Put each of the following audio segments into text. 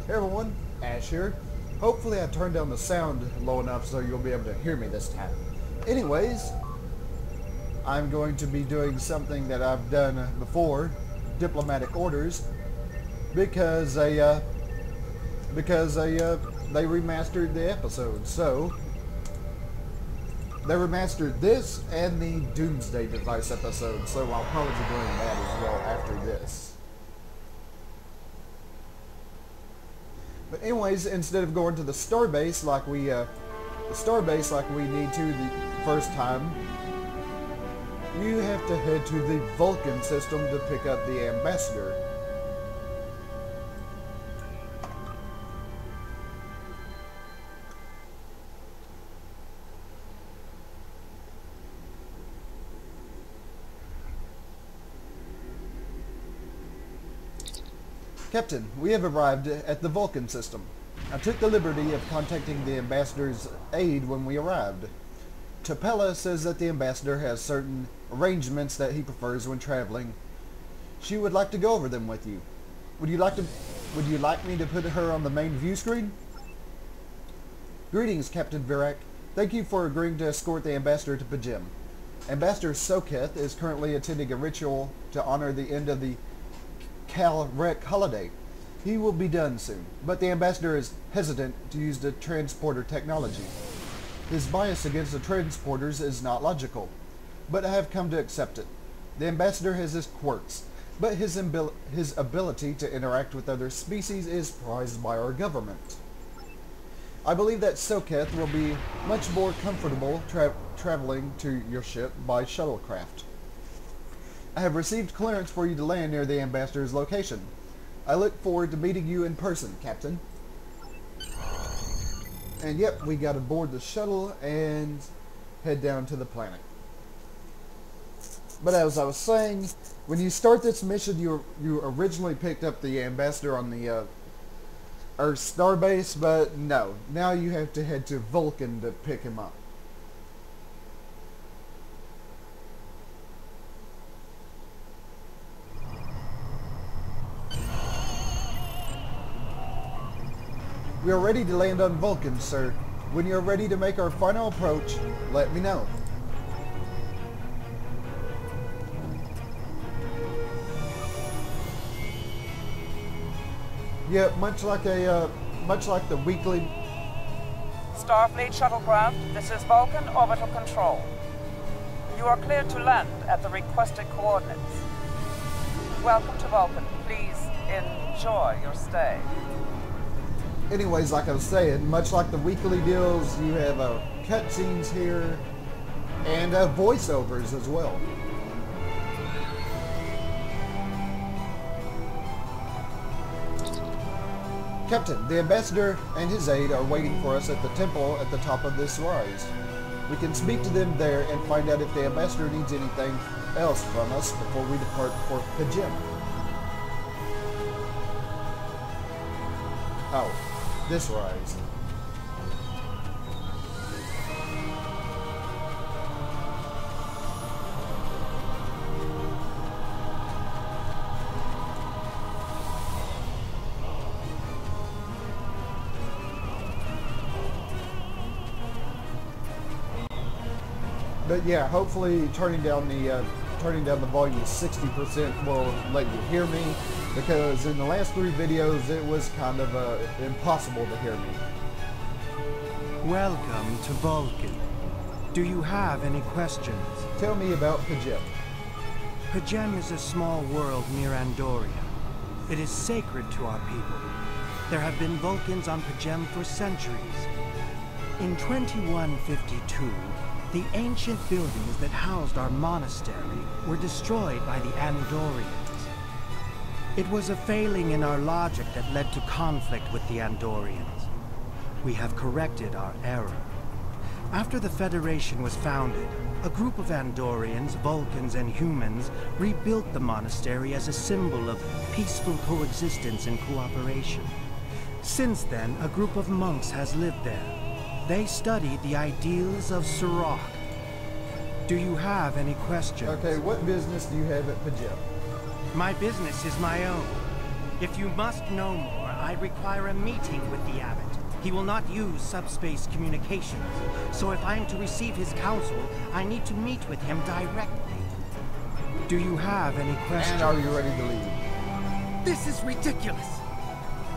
Hey everyone, Ash here. Hopefully I turned down the sound low enough so you'll be able to hear me this time. Anyways, I'm going to be doing something that I've done before, diplomatic orders, because they remastered the episode. So they remastered this and the Doomsday Device episode, so I'll probably be doing that as well after this. But anyways, instead of going to the starbase like we need to the first time, you have to head to the Vulcan system to pick up the ambassador. Captain, we have arrived at the Vulcan system. I took the liberty of contacting the ambassador's aide when we arrived. Tapella says that the ambassador has certain arrangements that he prefers when traveling. She would like to go over them with you. Would you like me to put her on the main view screen? Greetings, Captain Virak. Thank you for agreeing to escort the ambassador to Pajim. Ambassador Soketh is currently attending a ritual to honor the end of the Calrek holiday. He will be done soon, but the ambassador is hesitant to use the transporter technology. His bias against the transporters is not logical, but I have come to accept it. The ambassador has his quirks, but his ability to interact with other species is prized by our government. I believe that Soketh will be much more comfortable traveling to your ship by shuttlecraft. I have received clearance for you to land near the ambassador's location. I look forward to meeting you in person, Captain. And yep, we got aboard the shuttle and head down to the planet. But as I was saying, when you start this mission, you originally picked up the ambassador on the Earth starbase, but no. Now you have to head to Vulcan to pick him up. We are ready to land on Vulcan, sir. When you're ready to make our final approach, let me know. Yeah, much like the weekly. Starfleet shuttlecraft, this is Vulcan Orbital Control. You are cleared to land at the requested coordinates. Welcome to Vulcan. Please enjoy your stay. Anyways, like I was saying, much like the weekly deals, you have cutscenes here and voiceovers as well. Captain, the ambassador and his aide are waiting for us at the temple at the top of this rise. We can speak to them there and find out if the ambassador needs anything else from us before we depart for Pajim. Oh. This rise. But yeah, hopefully turning down the volume to 60% will let you hear me, because in the last 3 videos it was kind of impossible to hear me. Welcome to Vulcan. Do you have any questions? Tell me about Pajim. Pajim is a small world near Andoria. It is sacred to our people. There have been Vulcans on Pajim for centuries. In 2152, the ancient buildings that housed our monastery were destroyed by the Andorians. It was a failing in our logic that led to conflict with the Andorians. We have corrected our error. After the Federation was founded, a group of Andorians, Vulcans, and humans rebuilt the monastery as a symbol of peaceful coexistence and cooperation. Since then, a group of monks has lived there. They studied the ideals of Surak. Do you have any questions? Okay, what business do you have at Pajim? My business is my own. If you must know more, I require a meeting with the Abbot. He will not use subspace communications, so if I am to receive his counsel, I need to meet with him directly. Do you have any questions? And are you ready to leave? This is ridiculous.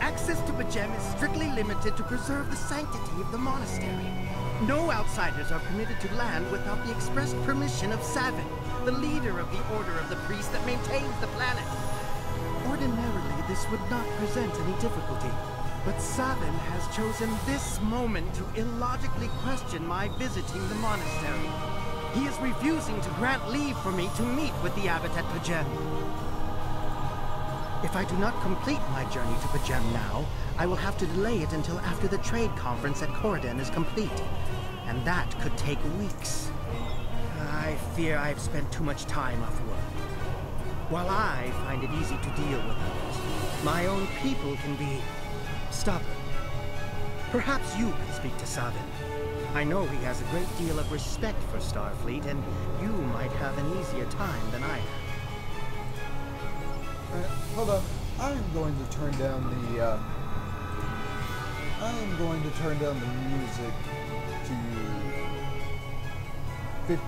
Access to Pajem is strictly limited to preserve the sanctity of the monastery. No outsiders are permitted to land without the express permission of Savin, the leader of the Order of the Priest that maintains the planet. Ordinarily, this would not present any difficulty, but Savin has chosen this moment to illogically question my visiting the monastery. He is refusing to grant leave for me to meet with the Abbot at Pajem. If I do not complete my journey to Pajem now, I will have to delay it until after the trade conference at Corridon is complete, and that could take weeks. I fear I have spent too much time off work. While I find it easy to deal with others, my own people can be stubborn. Perhaps you can speak to Savin. I know he has a great deal of respect for Starfleet, and you might have an easier time than I have. Hold on. I am going to turn down the music to 50%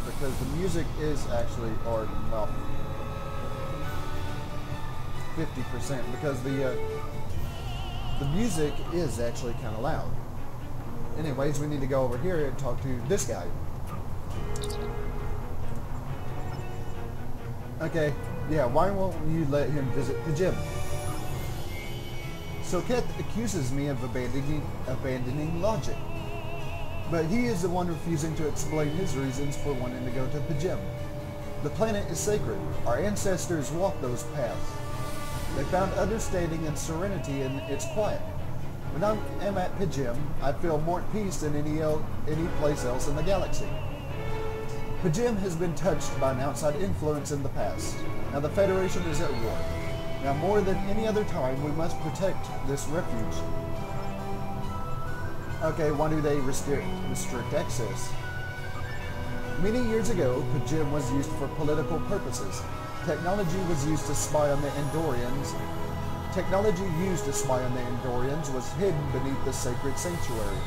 because the music is actually, or well, 50% because the music is actually kind of loud. Anyways, we need to go over here and talk to this guy. Okay, yeah, why won't you let him visit the gym? So Keth accuses me of abandoning logic. But he is the one refusing to explain his reasons for wanting to go to Pajem. The planet is sacred. Our ancestors walked those paths. They found understanding and serenity in its quiet. When I am at Pajem, I feel more at peace than any place else in the galaxy. Pajem has been touched by an outside influence in the past. Now the Federation is at war. Now more than any other time, we must protect this refuge. Okay, why do they restrict access? Many years ago, Pajem was used for political purposes. Technology was used to spy on the Andorians. Technology used to spy on the Andorians was hidden beneath the sacred sanctuary.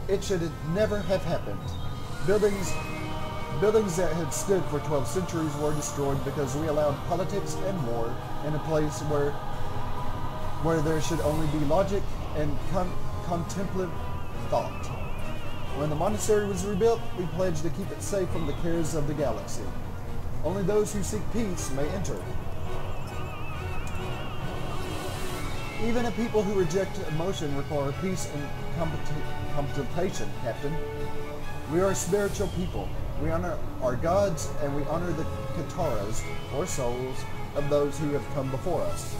It should never have happened. Buildings that had stood for 12 centuries were destroyed because we allowed politics and war in a place where there should only be logic and contemplative thought. When the monastery was rebuilt, we pledged to keep it safe from the cares of the galaxy. Only those who seek peace may enter. Even a people who reject emotion require peace and contemplation, Captain. We are a spiritual people. We honor our gods and we honor the Kataras, or souls, of those who have come before us.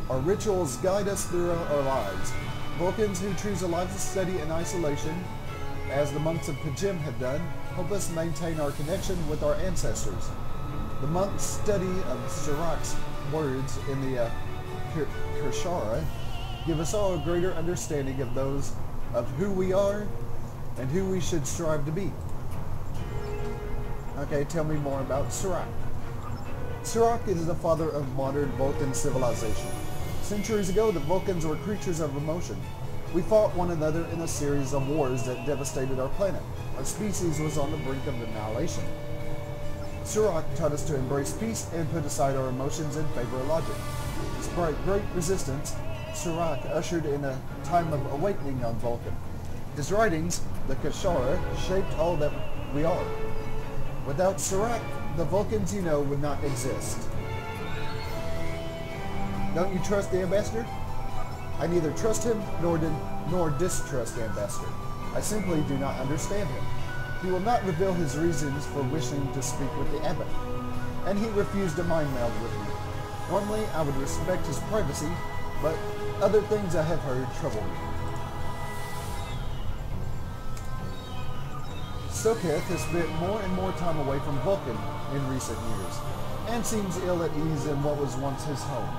Our rituals guide us through our lives. Vulcans who choose a life of study and isolation, as the monks of Pajem have done, help us maintain our connection with our ancestors. The monks' study of Sirach's words in the Kashara give us all a greater understanding of those of who we are and who we should strive to be. Okay, tell me more about Sirach. Sirach is the father of modern Vulcan civilization. Centuries ago, the Vulcans were creatures of emotion. We fought one another in a series of wars that devastated our planet. Our species was on the brink of annihilation. Sirach taught us to embrace peace and put aside our emotions in favor of logic. Despite great resistance, Sirach ushered in a time of awakening on Vulcan. His writings, the Kashara, shaped all that we are. Without Sirach, the Vulcans you know would not exist. Don't you trust the Ambassador? I neither trust him nor distrust the Ambassador. I simply do not understand him. He will not reveal his reasons for wishing to speak with the Abbot, and he refused to mind meld with me. Normally, I would respect his privacy, but other things I have heard trouble me. Soketh has spent more and more time away from Vulcan in recent years, and seems ill at ease in what was once his home.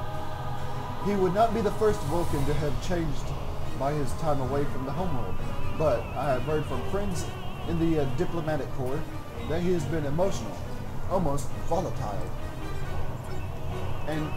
He would not be the first Vulcan to have changed by his time away from the homeworld, but I have heard from friends in the diplomatic corps that he has been emotional, almost volatile. And